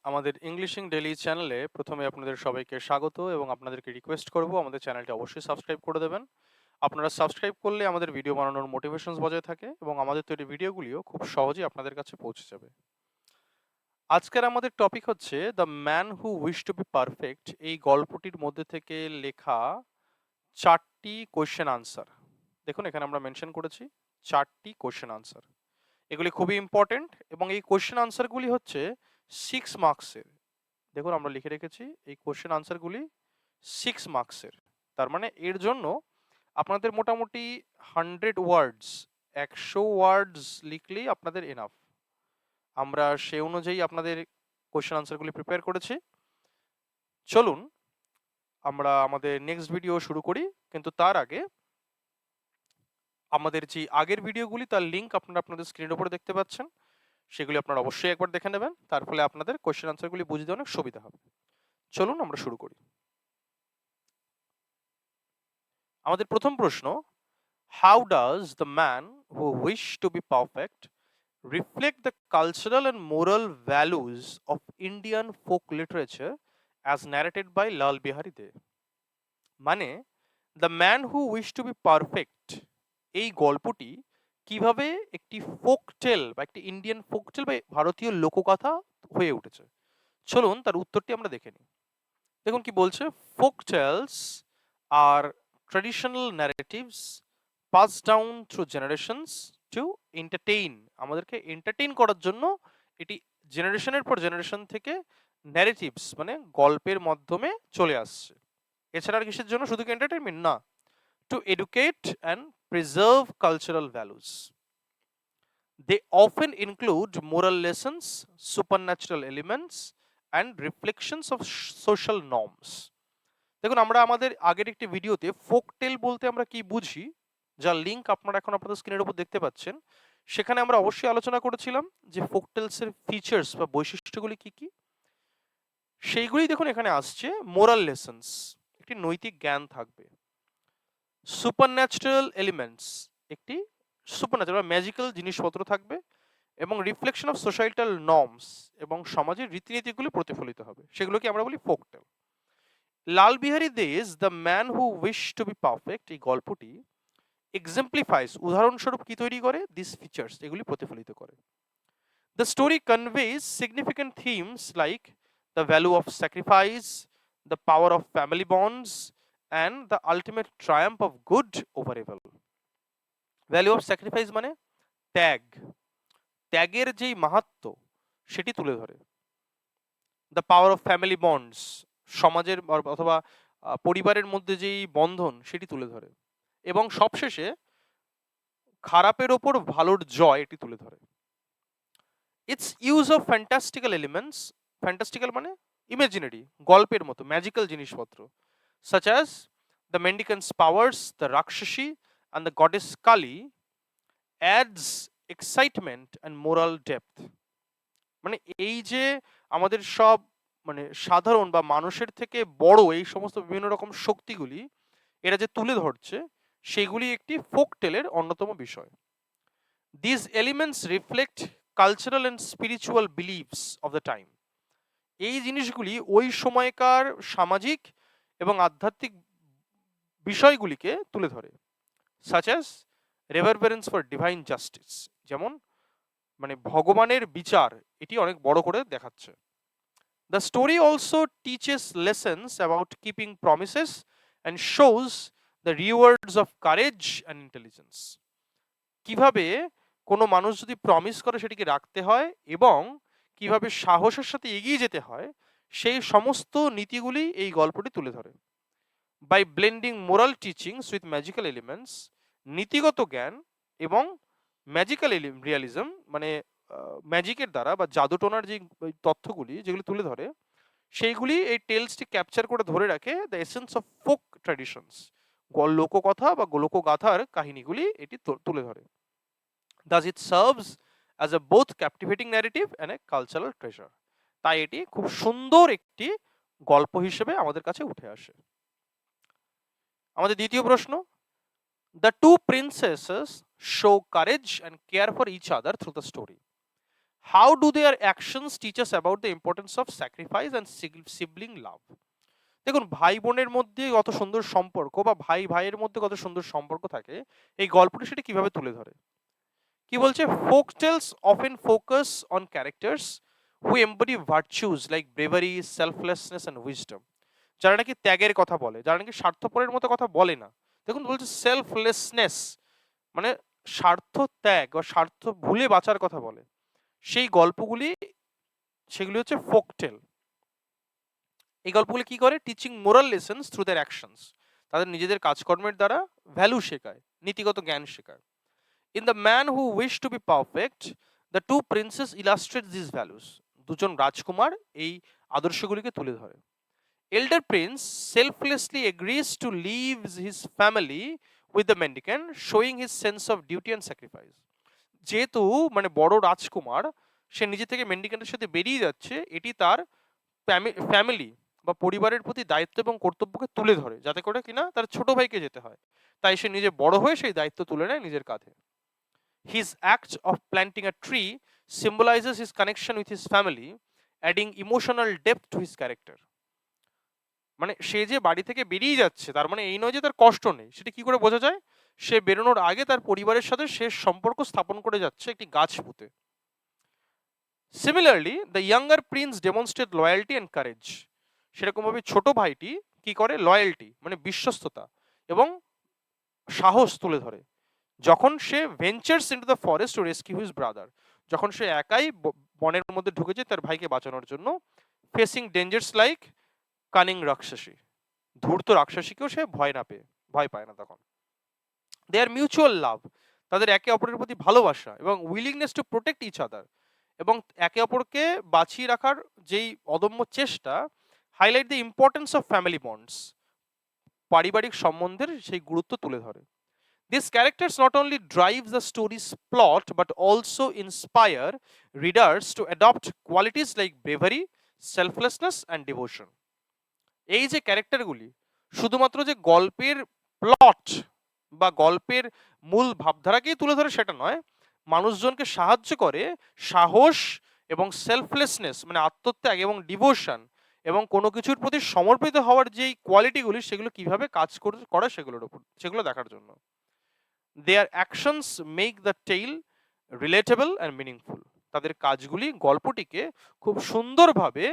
আমাদের ইংলিশিং ডেইলি চ্যানেলে প্রথমে আপনাদের সবাইকে স্বাগত এবং আপনাদেরকে রিকোয়েস্ট করব আমাদের চ্যানেলটি অবশ্যই সাবস্ক্রাইব করে দেবেন। আপনারা সাবস্ক্রাইব করলে আমাদের ভিডিও বানানোর মোটিভেশনস বজায় থাকে এবং আমাদের তৈরি ভিডিওগুলিও খুব সহজেই আপনাদের কাছে পৌঁছে যাবে। আজকের আমাদের টপিক হচ্ছে the man who wish to be perfect. এই গল্পটির মধ্যে থেকে লেখা 4টি কোয়েশ্চেন আনসার। দেখুন এখানে আমরা মেনশন করেছি 4টি কোয়েশ্চেন আনসার। এগুলি খুবই ইম্পর্টেন্ট এবং এই কোয়েশ্চেন আনসারগুলি হচ্ছে 6 মার্কসের। দেখুন আমরা লিখে রেখেছি এই কোশ্চেন আনসারগুলি 6 মার্কসের। তার মানে এর জন্য আপনাদের মোটামুটি 100 ওয়ার্ডস 100 ওয়ার্ডস লিখলেই আপনাদের এনাফ। আমরা সেই অনুযায়ী আপনাদের কোশ্চেন আনসারগুলি প্রিপেয়ার করেছি। চলুন আমরা আমাদের নেক্সট ভিডিও শুরু করি, কিন্তু তার আগে আমাদের যে আগের ভিডিওগুলি তার লিঙ্ক আপনারা আপনাদের স্ক্রিনের উপরে দেখতে পাচ্ছেন, সেগুলি আপনারা অবশ্যই একবার দেখে নেবেন। তার ফলে আপনাদের কোশ্চেন আনসারগুলি বুঝতে অনেক সুবিধা হবে। চলুন আমরা শুরু করি। আমাদের প্রথম প্রশ্ন, how does the man who wish to be perfect reflect the cultural and moral values of Indian folk literature as narrated by Lal Bihari Dev? মানে the man who wish to be perfect এই গল্পটি কিভাবে একটি folk টেল বা একটি Indian folk টেল বা ভারতীয় লোককথা হয়ে উঠেছে। চলুন তার উত্তরটি আমরা দেখে নিই। দেখুন কি বলছে, folk tales are traditional narratives pass down through generations to entertain, আমাদেরকে এন্টারটেইন করার জন্য এটি জেনারেশনের পর জেনারেশন থেকে ন্যারেটিভস মানে গল্পের মাধ্যমে চলে আসছে। এছাড়া আর কিসের জন্য, শুধু কি এন্টারটেইনমেন্ট না, two educate and preserve cultural values. They often include moral lessons, supernatural elements, and reflections of social norms. দেখুন আমরা আমাদের আগের একটি ভিডিওতে ফোক টেল বলতে আমরা কি বুঝি, যার লিঙ্ক আপনারা এখন আপনাদের স্ক্রিনের উপর দেখতে পাচ্ছেন, সেখানে আমরা অবশ্যই আলোচনা করেছিলাম যে ফোক টেলস এর ফিচার্স বা বৈশিষ্ট্যগুলি কি কি। সেইগুলি দেখুন এখানে আসছে, মোরাল লেসন্স একটি নৈতিক জ্ঞান থাকবে, সুপারন্যাচারাল এলিমেন্টস একটি সুপারন্যাচারাল ম্যাজিক্যাল জিনিসপত্র থাকবে, এবং রিফ্লেকশন অফ সোসাইটাল নর্মস এবং সমাজের রীতিনীতিগুলি প্রতিফলিত হবে, সেগুলোকে আমরা বলি ফোক টেল। লাল বিহারী দেশ the man who wish to be perfect এই গল্পটি এক্সাম্পলিফাইস উদাহরণস্বরূপ কি তৈরি করে, দিস ফিচার্স এগুলি প্রতিফলিত করে। The story conveys significant themes like the value of sacrifice, the power of family bonds and the ultimate triumph of good over evil. Value of sacrifice মানে ত্যাগ, ত্যাগের যেই মাহাত্ম্য সেটি তুলে ধরে। The power of family bonds সমাজের অথবা পরিবারের মধ্যে যেই বন্ধন সেটি তুলে ধরে, এবং সবশেষে খারাপের ওপর ভালোর জয় এটি তুলে ধরে। ইটস ইউজ অফ ফ্যান্টাস্টিক্যাল এলিমেন্টস, ফ্যান্টাস্টিক্যাল মানে ইমাজিনারি, গল্পের মতো ম্যাজিক্যাল জিনিসপত্র, such as the mendicant's powers, the Rakshasi and the goddess Kali adds excitement and moral depth. মানে এই যে আমাদের সব মানে সাধারণ বা মানুষের থেকে বড় এই সমস্ত বিভিন্ন রকম শক্তিগুলি এরা যে তুলে ধরছে, সেগুলি একটি ফোক টেলের অন্যতম বিষয়। These elements reflect cultural and spiritual beliefs of the time. এই জিনিসগুলি ওই সময়কার সামাজিক এবং আধ্যাত্মিক বিষয়গুলিকে তুলে ধরে, such as reverence for divine justice, যেমন মানে ভগবানের বিচার এটি অনেক বড় করে দেখাচ্ছে। The story also teaches lessons about keeping promises and shows the rewards of courage and intelligence. কিভাবে কোনো মানুষ যদি প্রমিস করে সেটিকে রাখতে হয় এবং কিভাবে সাহসের সাথে এগিয়ে যেতে হয়, সেই সমস্ত নীতিগুলি এই গল্পটি তুলে ধরে। By blending moral teachings with magical elements, নীতিগত জ্ঞান এবং ম্যাজিক্যাল রিয়ালিজম মানে ম্যাজিকের দ্বারা বা জাদুটোনার যে তথ্যগুলি যেগুলি তুলে ধরে, সেইগুলি এই টেলসটি ক্যাপচার করে ধরে রাখে the essence of folk traditions, লোককথা বা লোকগাথার কাহিনীগুলি এটি তুলে ধরে। Thus it serves as a both captivating narrative and a cultural treasure. তাই এটি খুব সুন্দর একটি গল্প হিসেবে আমাদের কাছে উঠে আসে। আমাদের দ্বিতীয় প্রশ্ন, the two princesses show courage and care for each other through the story. How do their actions teach us about the importance of sacrifice and sibling love? দেখুন, ভাই বোনের মধ্যে কত সুন্দর সম্পর্ক বা ভাই ভাইয়ের মধ্যে কত সুন্দর সম্পর্ক থাকে, এই গল্পটি সেটা কিভাবে তুলে ধরে। কি বলছে, folk tales often focus on characters who embody virtues like bravery, selflessness and wisdom. যারা নাকি ত্যাগের কথা বলে, যারা নাকি স্বার্থপরের মতো কথা বলে না। দেখুন বলছে সেলফলেসনেস, মানে স্বার্থ ত্যাগ বা স্বার্থ ভুলে বাঁচার কথা বলে, সেই গল্পগুলি, সেগুলি হচ্ছে ফোকটেল। এই গল্পগুলি কি করে, teaching moral lessons through their actions, তাদের নিজেদের কাজকর্মের দ্বারা ভ্যালু শেখায়, নীতিগত জ্ঞান শেখায়। In the man who wish to be perfect, the two princes illustrate this values, দুজন রাজকুমার এই আদর্শগুলিকে তুলে ধরে। Elder prince selflessly agrees to leave his family with the mendicant, showing his sense of duty and sacrifice. যেহেতু মানে বড় রাজকুমার, সে নিজে থেকে মেন্ডিকেন্টের সাথে বেরিয়ে যাচ্ছে, এটি তার ফ্যামিলি বা পরিবারের প্রতি দায়িত্ব এবং কর্তব্যকে তুলে ধরে, যাতে করে কিনা তার ছোট ভাইকে যেতে হয়, তাই সে নিজে বড় হয়ে সেই দায়িত্ব তুলে নেয় নিজের কাঁধে। His act of planting a tree symbolizes his connection with his family, adding emotional depth to his character. মানে সে যে বাড়ি থেকে বেরিয়ে যাচ্ছে, তার মানে এই নয় যে তার কষ্ট নেই। সেটা কি করে বোঝা যায়, সে বেরোনোর আগে তার পরিবারের সাথে শেষ সম্পর্ক স্থাপন করে যাচ্ছে একটি গাছ পুঁতে। Similarly the younger Prince demonstrate loyalty and courage, সেরকম ভাবে ছোট ভাইটি কি করে, লয়ালটি মানে বিশ্বস্ততা এবং সাহস তুলে ধরে, যখন সে ventures into the forest to rescue his brother, যখন সে একাই বনের মধ্যে ঢুকেছে তার ভাইকে বাঁচানোর জন্য। ফেসিং ডেঞ্জার্স লাইক কানিং রাক্ষসী, ধূর্ত রাক্ষসীকেও সে ভয় পায় না তখন। দেয়ার মিউচুয়াল লাভ, তাদের একে অপরের প্রতি ভালোবাসা এবং willingness to protect each other, এবং একে অপরকে বাঁচিয়ে রাখার যেই অদম্য চেষ্টা, highlight the importance of family bonds, পারিবারিক সম্বন্ধের সেই গুরুত্ব তুলে ধরে। These characters not only drive the story's plot but also inspire readers to adopt qualities like bravery, selflessness and devotion. এই যে ক্যারেক্টারগুলি শুধুমাত্র যে গল্পের প্লট বা গল্পের মূল ভাবধারাকেই তুলে ধরে সেটা নয়, মানুষজনকে সাহায্য করে সাহস এবং সেলফলেসনেস মানে আত্মত্যাগ এবং ডিভোশন এবং কোনো কিছুর প্রতি সমর্পিত হওয়ার যেই কোয়ালিটিগুলি, সেগুলো কিভাবে কাজ করে সেগুলোর উপর, সেগুলো দেখার জন্য। Their actions make the tale relatable and meaningful, তাদের কাজগুলি গল্পটিকে খুব সুন্দরভাবে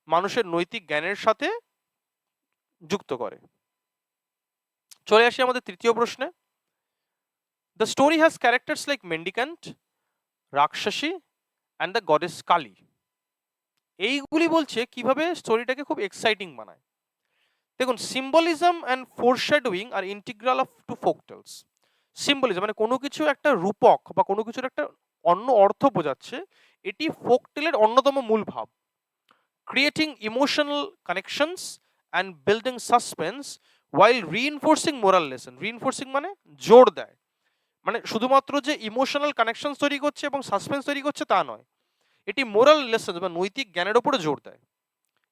মানুষের নৈতিক জ্ঞানের সাথে যুক্ত করে। চলে আসি আমাদের তৃতীয় প্রশ্নে। The story has characters like mendicant, rakshasi and the goddess Kali. এইগুলি বলছে কিভাবে স্টোরিটাকে খুব এক্সাইটিং বানায়। দেখুন, symbolism and foreshadowing are integral of to folktales. Symbolism মানে কোনো কিছু একটা রূপক বা কোনো কিছুর একটা অন্য অর্থ বোঝাচ্ছে, এটি ফোকটেলের অন্যতম মূল ভাব। Creating emotional connections and building suspense while reinforcing moral lesson. Reinforcing মানে জোর দেয়, মানে শুধুমাত্র যে ইমোশনাল কানেকশন তৈরি করছে এবং সাসপেন্স তৈরি করছে তা নয়, এটি মোরাল লেসন বা নৈতিক জ্ঞানের উপরে জোর দেয়।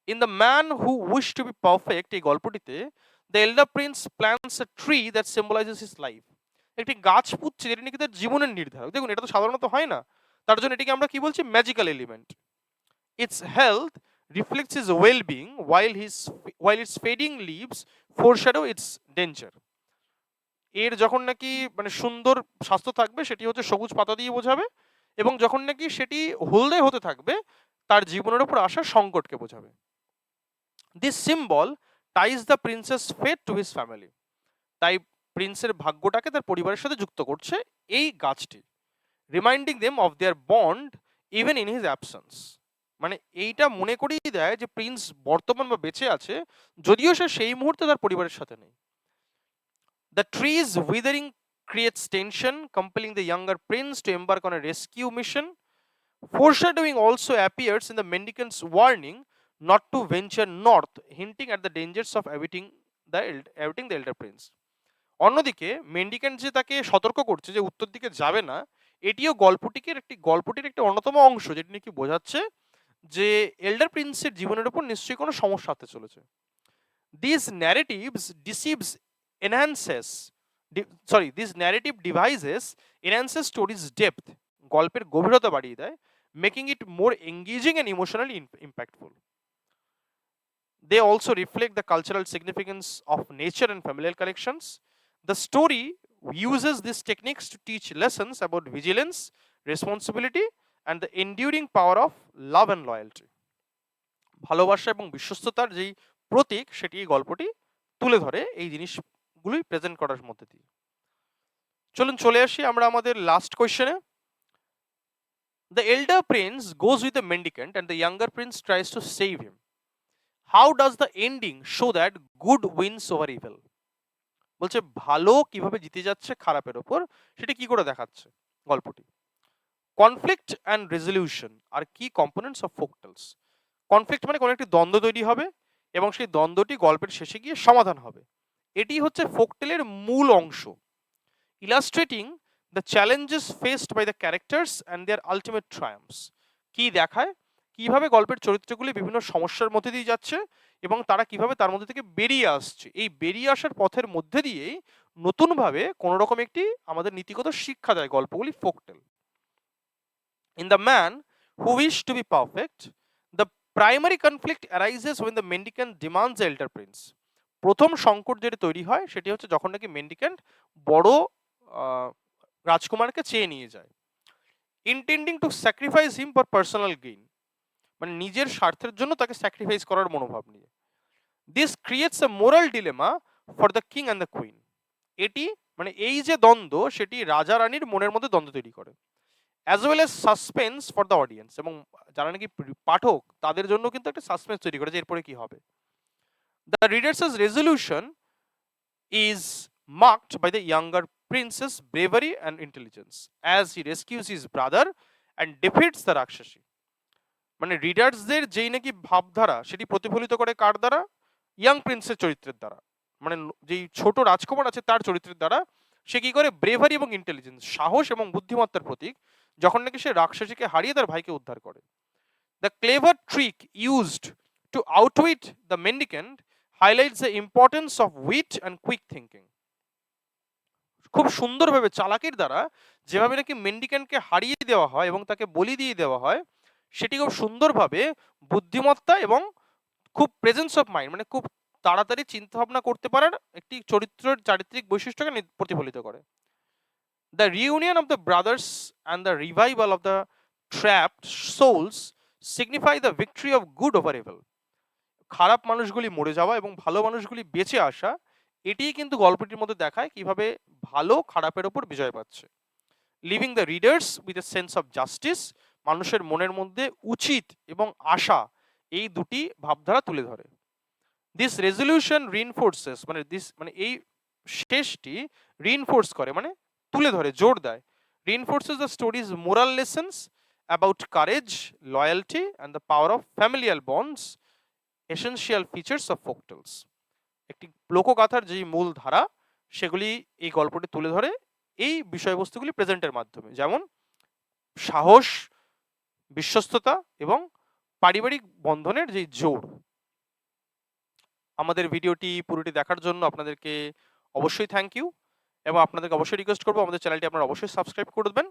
In the man who wish to be perfect, এই গল্পটিতে the elder prince plants a tree that symbolises his life, একটি গাছ পুঁতছে যেটি নাকি তার জীবনের নির্ধারক। দেখুন, এটা তো সাধারণত হয় না, তার জন্য এটিকে আমরা কি বলছি, magical element. It's health reflects his well-being while its fading leaves foreshadow its danger. এর যখন নাকি মানে সুন্দর স্বাস্থ্য থাকবে সেটি হচ্ছে সবুজ পাতা দিয়ে বোঝাবে, এবং যখন নাকি সেটি হলদে হতে থাকবে তার জীবনের উপর আসা সংকটকে বোঝাবে। This symbol ties the prince's fate to his family, তাই প্রিন্সের ভাগ্যটাকে তার পরিবারের সাথে যুক্ত করছে এই গাছটি। Reminding them of their bond even in his absence, মানে এইটা মনে করিয়ে দেয় যে প্রিন্স বর্তমান বা বেঁচে আছে যদিও সে সেই মুহূর্তে তার পরিবারের সাথে নেই। The tree's withering creates tension, compelling the younger prince to embark on a rescue mission. Foreshadowing also appears in the mendicant's warning not to venture north, hinting at the dangers of awaiting the elder prince. অন্যদিকে মেন্ডিক্যান্ট যে তাকে সতর্ক করছে যে উত্তর দিকে যাবে না, এটিও গল্পটির একটি অন্যতম অংশ, যেটি নাকি বোঝাচ্ছে যে এল্ডার প্রিন্সের জীবনের উপর নিশ্চয়ই কোনো সমস্যা হতে চলেছে। These narratives enhances stories depth, গল্পের গভীরতা বাড়িয়ে দেয় making it more engaging and emotionally impactful. They also reflect the cultural significance of nature and familial connections. The story uses these techniques to teach lessons about vigilance, responsibility, and the enduring power of love and loyalty. ভালোবাসা এবং বিশ্বস্ততার যেই প্রতীক সেটি এই গল্পটি তুলে ধরে এই জিনিসগুলোই প্রেজেন্ট করার মধ্যে দিয়ে। চলুন চলে আসি আমরা আমাদের last কোয়েশ্চেনে। The elder prince goes with the mendicant and the younger prince tries to save him. How does the ending show that good wins over evil? বলছে ভালো কিভাবে জিতে যাচ্ছে খারাপের উপর সেটা কি করে দেখাচ্ছে গল্পটি। কনফ্লিক্ট অ্যান্ড রেজলিউশন আর কি কম্পোনেন্টস অফ ফোকটেলস। কনফ্লিক্ট মানে কোনো একটি দ্বন্দ্ব তৈরি হবে এবং সেই দ্বন্দ্বটি গল্পের শেষে গিয়ে সমাধান হবে, এটি হচ্ছে ফোকটেলের মূল অংশ। Illustrating the challenges faced by the characters and their ultimate triumphs. কি দেখায় কিভাবে গল্পের চরিত্রগুলি বিভিন্ন সমস্যার মধ্যে দিয়ে যাচ্ছে এবং তারা কিভাবে তার মধ্যে থেকে বেরিয়ে আসছে। এই বেরিয়ে আসার পথের মধ্যে দিয়েই নতুনভাবে কোনো রকম একটি আমাদের নীতিগত শিক্ষা দেয় গল্পগুলি ফোকটেল। In The Man Who Wished to Be Perfect, the primary conflict arises when the mendicant demands the elder prince. প্রথম সংকট যেটা তৈরি হয় সেটি হচ্ছে যখন নাকি মেন্ডিক্যান্ট বড় রাজকুমারকে চেয়ে নিয়ে যায়, intending to sacrifice him for personal gain, মানে নিজের স্বার্থের জন্য তাকে স্যাক্রিফাইস করার মনোভাব নিয়ে। This creates a moral dilemma for the king and the queen. এটি মানে এই যে দ্বন্দ্ব সেটি রাজা রানীর মনের মধ্যে দ্বন্দ্ব তৈরি করে, as well as suspense for the audience, এবং যারা নাকি পাঠক তাদের জন্য কিন্তু একটা সাসপেন্স তৈরি করে যে এরপরে কি হবে। The readers resolution is marked by the younger prince's bravery and intelligence as he rescues his brother and defeats the rakshasi. মানে রিডার্সদের যেই নাকি ভাবধারা সেটি প্রতিফলিত করে কার দ্বারা, ইয়াং প্রিন্সের চরিত্রের দ্বারা, মানে যেই ছোট রাজকুমার আছে তার চরিত্রের দ্বারা। সে কি করে ব্রেভারি এবং ইন্টেলিজেন্স, সাহস এবং বুদ্ধিমত্তার প্রতীক, যখন নাকি সে রাক্ষসীকে হারিয়ে তার ভাইকে উদ্ধার করে। The clever trick used to outwit the mendicant highlights the importance of wit and quick thinking. খুব সুন্দরভাবে চালাকির দ্বারা যেভাবে নাকি মেন্ডিক্যান্টকে হারিয়ে দেওয়া হয় এবং তাকে বলি দিয়ে দেওয়া হয়, সেটি খুব সুন্দরভাবে বুদ্ধিমত্তা এবং খুব প্রেজেন্স অফ মাইন্ড, মানে খুব তাড়াতাড়ি চিন্তা ভাবনা করতে পারার একটি চরিত্রের চারিত্রিক বৈশিষ্ট্যকে প্রতিফলিত করে। The reunion of the brothers and the revival of the trapped souls signify the victory of good over evil. খারাপ মানুষগুলি মরে যাওয়া এবং ভালো মানুষগুলি বেঁচে আসা, এটিই কিন্তু গল্পটির মধ্যে দেখায় কিভাবে ভালো খারাপের ওপর বিজয় পাচ্ছে। Living the readers with a sense of justice, মানুষের মনের মধ্যে উচিত এবং আশা এই দুটি ভাবধারা তুলে ধরে। দিস রেজলিউশন রিইনফোর্সেস, মানে এই শেষটি রিইনফোর্স করে, মানে তুলে ধরে, জোর দেয়। Reinforces the story's moral lessons about courage, loyalty and the power of familial bonds, essential features of folktales. একটি লোকগাথার যে মূল ধারা সেগুলি এই গল্পটি তুলে ধরে এই বিষয়বস্তুগুলি প্রেজেন্টের মাধ্যমে, যেমন সাহস, বিশ্বস্ততা এবং পারিবারিক বন্ধনের যে জোর। আমাদের ভিডিওটি পুরোটি দেখার জন্য আপনাদেরকে অবশ্যই থ্যাংক ইউ, এবং আপনাদেরকে অবশ্যই রিকোয়েস্ট করবো আমাদের চ্যানেলটি আপনারা অবশ্যই সাবস্ক্রাইব করে দেবেন,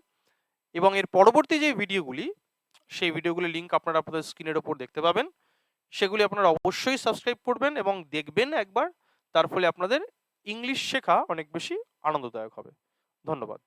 এবং এর পরবর্তী যে ভিডিওগুলি সেই ভিডিওগুলির লিঙ্ক আপনারা আপনাদের স্ক্রিনের ওপর দেখতে পাবেন, সেগুলি আপনারা অবশ্যই সাবস্ক্রাইব করবেন এবং দেখবেন একবার। তার ফলে আপনাদের ইংলিশ শেখা অনেক বেশি আনন্দদায়ক হবে। ধন্যবাদ।